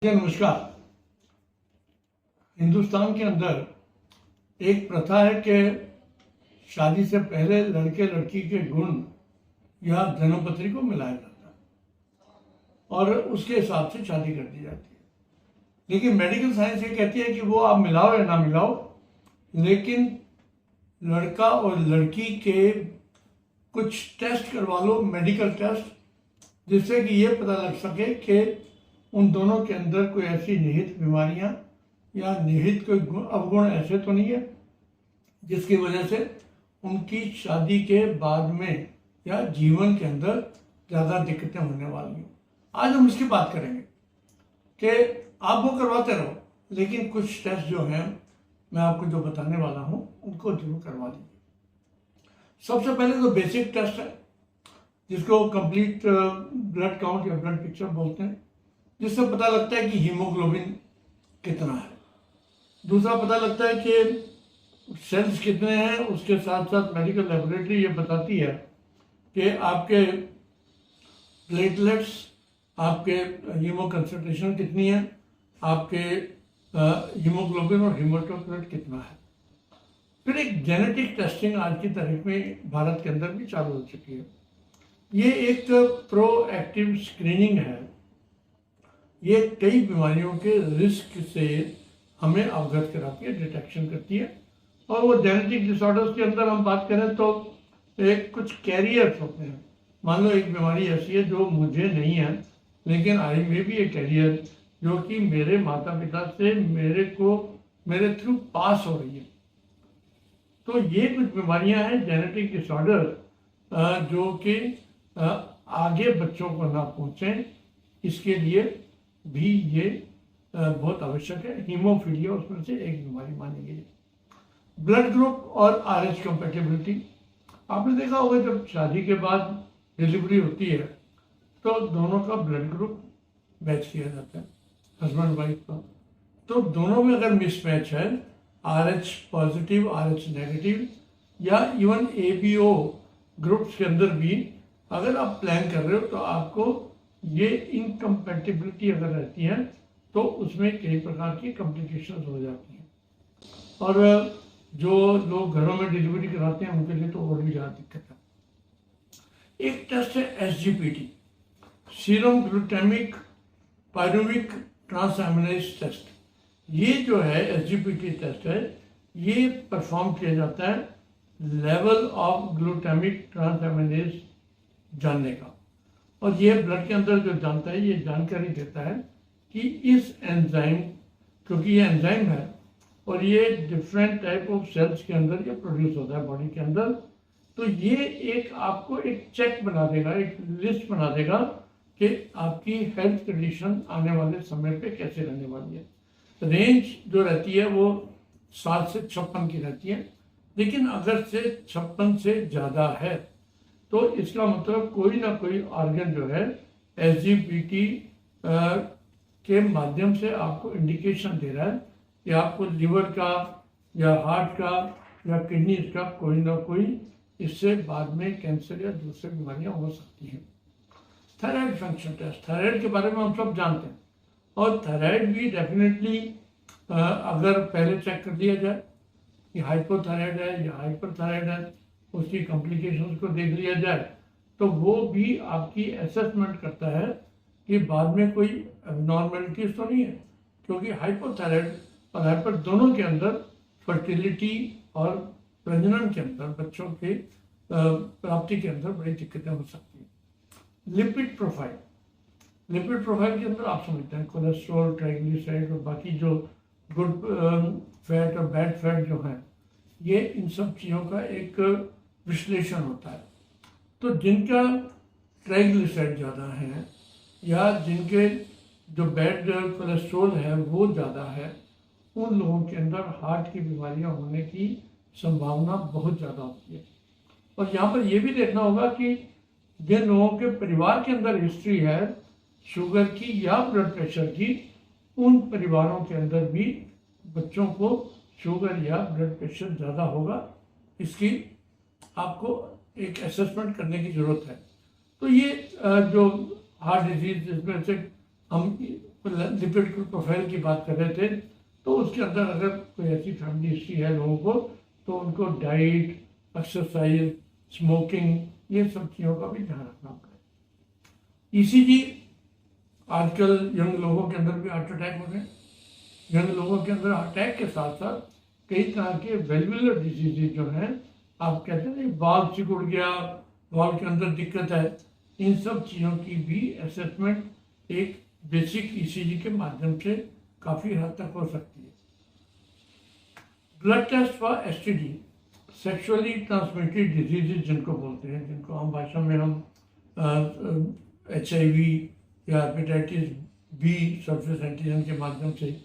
नमस्कार। हिंदुस्तान के अंदर एक प्रथा है कि शादी से पहले लड़के लड़की के गुण या जन्मपत्री को मिलाया जाता है और उसके हिसाब से शादी कर दी जाती है। लेकिन मेडिकल साइंस ये कहती है कि वो आप मिलाओ या ना मिलाओ, लेकिन लड़का और लड़की के कुछ टेस्ट करवा लो, मेडिकल टेस्ट, जिससे कि ये पता लग सके कि उन दोनों के अंदर कोई ऐसी निहित बीमारियां या निहित कोई अवगुण ऐसे तो नहीं है जिसकी वजह से उनकी शादी के बाद में या जीवन के अंदर ज़्यादा दिक्कतें होने वाली हैं। आज हम इसकी बात करेंगे कि आप वो करवाते रहो, लेकिन कुछ टेस्ट जो हैं मैं आपको जो बताने वाला हूं उनको जरूर करवा दीजिए। सबसे पहले तो बेसिक टेस्ट है जिसको कंप्लीट ब्लड काउंट या ब्लड पिक्चर बोलते हैं, जिससे पता लगता है कि हीमोग्लोबिन कितना है। दूसरा पता लगता है कि सेल्स कितने हैं। उसके साथ साथ मेडिकल लेबोरेटरी ये बताती है कि आपके प्लेटलेट्स, आपके हीमो कंसंट्रेशन कितनी है, आपके हीमोग्लोबिन और हीमोटोक्रिट कितना है। फिर एक जेनेटिक टेस्टिंग आज की तारीख में भारत के अंदर भी चालू हो चुकी है। ये एक प्रोएक्टिव स्क्रीनिंग है। ये कई बीमारियों के रिस्क से हमें अवगत कराती है, डिटेक्शन करती है। और वो जेनेटिक डिसऑर्डर्स के अंदर हम बात करें तो एक कुछ कैरियर्स होते हैं। मान लो एक बीमारी ऐसी है जो मुझे नहीं है, लेकिन आई में भी एक कैरियर जो कि मेरे माता पिता से मेरे थ्रू पास हो रही है। तो ये कुछ बीमारियां हैं, जेनेटिक डिसऑर्डर, जो कि आगे बच्चों को ना पहुंचे, इसके लिए भी ये बहुत आवश्यक है। हीमोफीलिया उसमें से एक बीमारी मानी गई है। ब्लड ग्रुप और आरएच कंपेटिबिलिटी, आपने देखा होगा जब शादी के बाद डिलीवरी होती है तो दोनों का ब्लड ग्रुप मैच किया जाता है, हस्बैंड वाइफ का। तो दोनों में अगर मिसमैच है, आरएच पॉजिटिव, आरएच नेगेटिव या इवन एबीओ ग्रुप्स के अंदर भी अगर आप प्लान कर रहे हो तो आपको ये इनकम्पैटिबिलिटी अगर रहती है तो उसमें कई प्रकार की कॉम्प्लिकेशंस हो जाती हैं। और जो लोग घरों में डिलीवरी कराते हैं उनके लिए तो और भी ज़्यादा दिक्कत है। एक टेस्ट है SGPT, serum glutamic pyruvic transaminase test. ये जो है एसजीपीटी टेस्ट है, ये परफॉर्म किया जाता है लेवल ऑफ ग्लूटामिक ट्रांसएमिनेज जानने का। और ये ब्लड के अंदर जो जानता है, ये जानकारी देता है कि इस एंजाइम, क्योंकि ये एंजाइम है और ये डिफरेंट टाइप ऑफ सेल्स के अंदर ये प्रोड्यूस होता है बॉडी के अंदर, तो ये एक आपको एक चेक बना देगा, एक लिस्ट बना देगा कि आपकी हेल्थ कंडीशन आने वाले समय पे कैसे रहने वाली है। रेंज जो रहती है वो 7 से 56 की रहती है, लेकिन अगर से 56 से ज़्यादा है तो इसका मतलब कोई ना कोई ऑर्गन जो है एसजीपीटी के माध्यम से आपको इंडिकेशन दे रहा है कि आपको लिवर का या हार्ट का या किडनीज का कोई ना कोई इससे बाद में कैंसर या दूसरी बीमारियां हो सकती हैं। थायराइड फंक्शन टेस्ट, थायराइड के बारे में हम सब जानते हैं, और थायराइड भी डेफिनेटली अगर पहले चेक कर दिया जाए कि हाइपोथायराइड है या हाइपरथायराइड है, उसकी कॉम्प्लिकेशंस को देख लिया जाए, तो वो भी आपकी असेसमेंट करता है कि बाद में कोई एबनॉर्मेलिटीज तो नहीं है। क्योंकि हाइपोथायराइड और हाइपर दोनों के अंदर फर्टिलिटी और प्रजनन के अंदर, बच्चों के प्राप्ति के अंदर बड़ी दिक्कतें हो सकती हैं। लिपिड प्रोफाइल, लिपिड प्रोफाइल के अंदर आप समझते हैं कोलेस्ट्रॉल, ट्राइग्लिसराइड और बाकी जो गुड फैट और बैड फैट जो हैं, ये इन सब चीज़ों का एक विश्लेषण होता है। तो जिनका ट्राइग्लिसराइड ज़्यादा है या जिनके जो बैड कोलेस्ट्रॉल है वो ज़्यादा है, उन लोगों के अंदर हार्ट की बीमारियां होने की संभावना बहुत ज़्यादा होती है। और यहाँ पर यह भी देखना होगा कि जिन लोगों के परिवार के अंदर हिस्ट्री है शुगर की या ब्लड प्रेशर की, उन परिवारों के अंदर भी बच्चों को शुगर या ब्लड प्रेशर ज़्यादा होगा। इसकी आपको एक असेसमेंट करने की ज़रूरत है। तो ये जो हार्ट डिजीज, जिसमें से हम लिपिड प्रोफाइल की बात कर रहे थे, तो उसके अंदर अगर कोई ऐसी फैमिली हिस्ट्री है लोगों को, तो उनको डाइट, एक्सरसाइज, स्मोकिंग, ये सब चीज़ों का भी ध्यान रखना पड़ेगा। ईसीजी, आजकल यंग लोगों के अंदर भी हार्ट अटैक हो रहे हैं। यंग लोगों के अंदर अटैक के साथ साथ कई तरह के वेल्वुलर डिजीजेज जो हैं, आप कहते हैं वाल्व सिकुड़ गया, वाल्व के अंदर दिक्कत है, इन सब चीज़ों की भी असेसमेंट एक बेसिक ईसीजी के माध्यम से काफ़ी हद तक हो सकती है। Blood test for STD, sexually transmitted diseases जिनको बोलते हैं, जिनको आम भाषा में हम HIV या हेपेटाइटिस बी सरफेस एंटीजन के माध्यम से,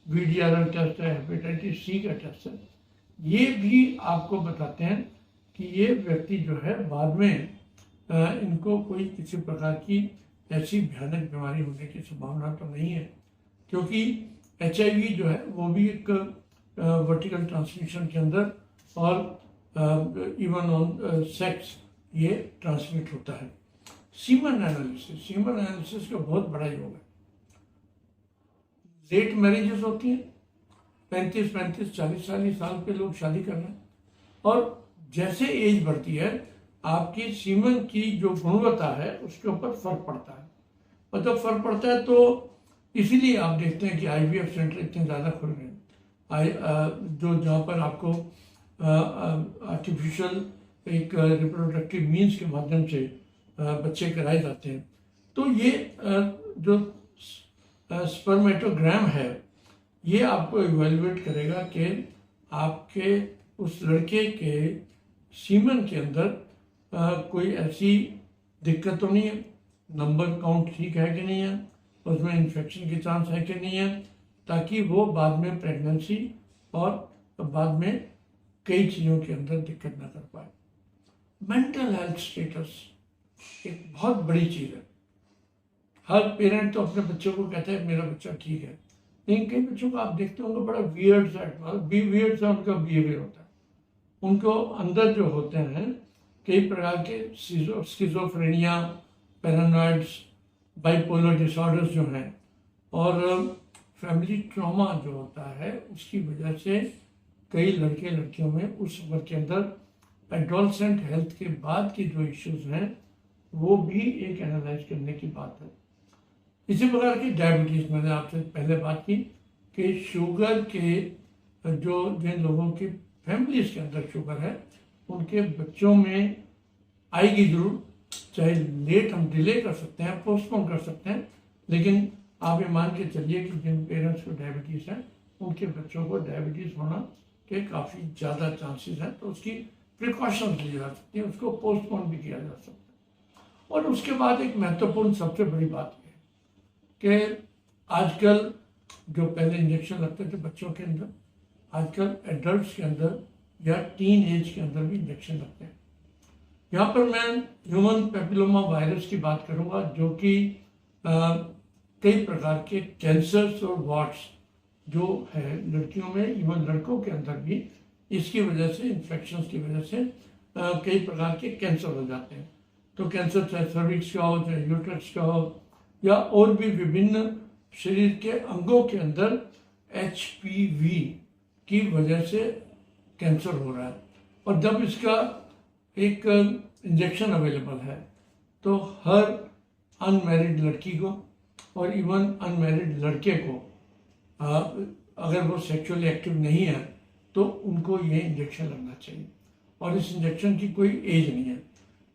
VDRL टेस्ट है, हेपेटाइटिस C का टेस्ट है, ये भी आपको बताते हैं कि ये व्यक्ति जो है बाद में इनको कोई किसी प्रकार की ऐसी भयानक बीमारी होने की संभावना तो नहीं है, क्योंकि HIV जो है वो भी एक वर्टिकल ट्रांसमिशन के अंदर और इवन ऑन सेक्स ये ट्रांसमिट होता है। सीमन एनालिसिस का बहुत बड़ा योग है। लेट मैरिजेस होती हैं, 35-40 साल के लोग शादी कर रहे हैं, और जैसे एज बढ़ती है आपकी सीमन की जो गुणवत्ता है उसके ऊपर फर्क पड़ता है। और जब फर्क पड़ता है तो इसीलिए आप देखते हैं कि IVF सेंटर इतने ज़्यादा खुल गए, जो जहाँ पर आपको आर्टिफिशियल एक रिप्रोडक्टिव मीन्स के माध्यम से बच्चे कराए जाते हैं। तो ये जो स्पर्मेटोग्राम है, ये आपको इवेलुएट करेगा कि आपके उस लड़के के सीमन के अंदर कोई ऐसी दिक्कत तो नहीं है, नंबर काउंट ठीक है कि नहीं है, उसमें इन्फेक्शन के चांस है कि नहीं है, ताकि वो बाद में प्रेगनेंसी और बाद में कई चीज़ों के अंदर दिक्कत ना कर पाए। मेंटल हेल्थ स्टेटस एक बहुत बड़ी चीज़ है। हर पेरेंट तो अपने बच्चों को कहते हैं मेरा बच्चा ठीक है, लेकिन कई बच्चों को आप देखते होंगे बड़ा वियर्ड सा उनका बिहेवियर होता है। उनको अंदर जो होते हैं कई प्रकार के स्किज़ोफ्रेनिया, पैरानॉइड्स, बाइपोलर डिसऑर्डर्स जो हैं, और फैमिली ट्रॉमा जो होता है उसकी वजह से कई लड़के लड़कियों में उस उम्र के अंदर एडोलसेंट हेल्थ के बाद के जो इश्यूज हैं वो भी एक एनालाइज करने की बात है। इसी प्रकार की डायबिटीज़, मैंने आपसे पहले बात की कि शुगर के जो जिन लोगों की फैमिलीज के अंदर शुगर है उनके बच्चों में आएगी जरूर, चाहे लेट हम डिले कर सकते हैं, पोस्टपोन कर सकते हैं, लेकिन आप ये मान के चलिए कि जिन पेरेंट्स को डायबिटीज़ है उनके बच्चों को डायबिटीज़ होना के काफ़ी ज़्यादा चांसेस हैं, तो उसकी प्रिकॉशंस ली जा सकती है, उसको पोस्टपोन भी किया जा सकता है। और उसके बाद एक महत्वपूर्ण सबसे बड़ी बात यह है कि आजकल जो पहले इंजेक्शन लगते थे बच्चों के अंदर, आजकल एडल्ट्स के अंदर या टीन एज के अंदर भी इंजेक्शन लगते हैं। यहाँ पर मैं ह्यूमन पेपिलोमा वायरस की बात करूँगा, जो कि कई प्रकार के कैंसर्स और वार्ड्स जो है लड़कियों में, इवन लड़कों के अंदर भी इसकी वजह से, इन्फेक्शंस की वजह से कई प्रकार के कैंसर हो जाते हैं। तो कैंसर चाहे सर्विक्स का हो, चाहे यूट्रस का हो, या और भी विभिन्न शरीर के अंगों के अंदर HPV की वजह से कैंसर हो रहा है। और जब इसका एक इंजेक्शन अवेलेबल है तो हर अनमैरिड लड़की को और इवन अनमैरिड लड़के को अगर वो सेक्सुअली एक्टिव नहीं है तो उनको ये इंजेक्शन लगना चाहिए। और इस इंजेक्शन की कोई एज नहीं है,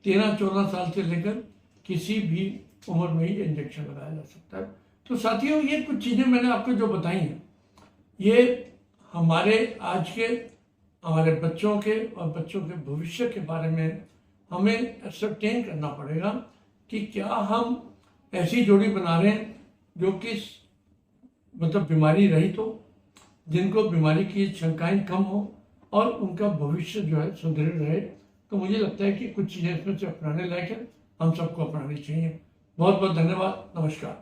13-14 साल से लेकर किसी भी उम्र में ही इंजेक्शन लगाया जा सकता है। तो साथियों, ये कुछ चीज़ें मैंने आपको जो बताई हैं, ये हमारे आज के, हमारे बच्चों के और बच्चों के भविष्य के बारे में हमें एक्सेप्टेन करना पड़ेगा कि क्या हम ऐसी जोड़ी बना रहे हैं जो कि मतलब बीमारी रहित हो, जिनको बीमारी की शंकाएं कम हो और उनका भविष्य जो है सुदृढ़ रहे। तो मुझे लगता है कि कुछ चीज़ें इसमें से अपनाने लायक है, हम सबको अपनानी चाहिए। बहुत बहुत धन्यवाद, नमस्कार।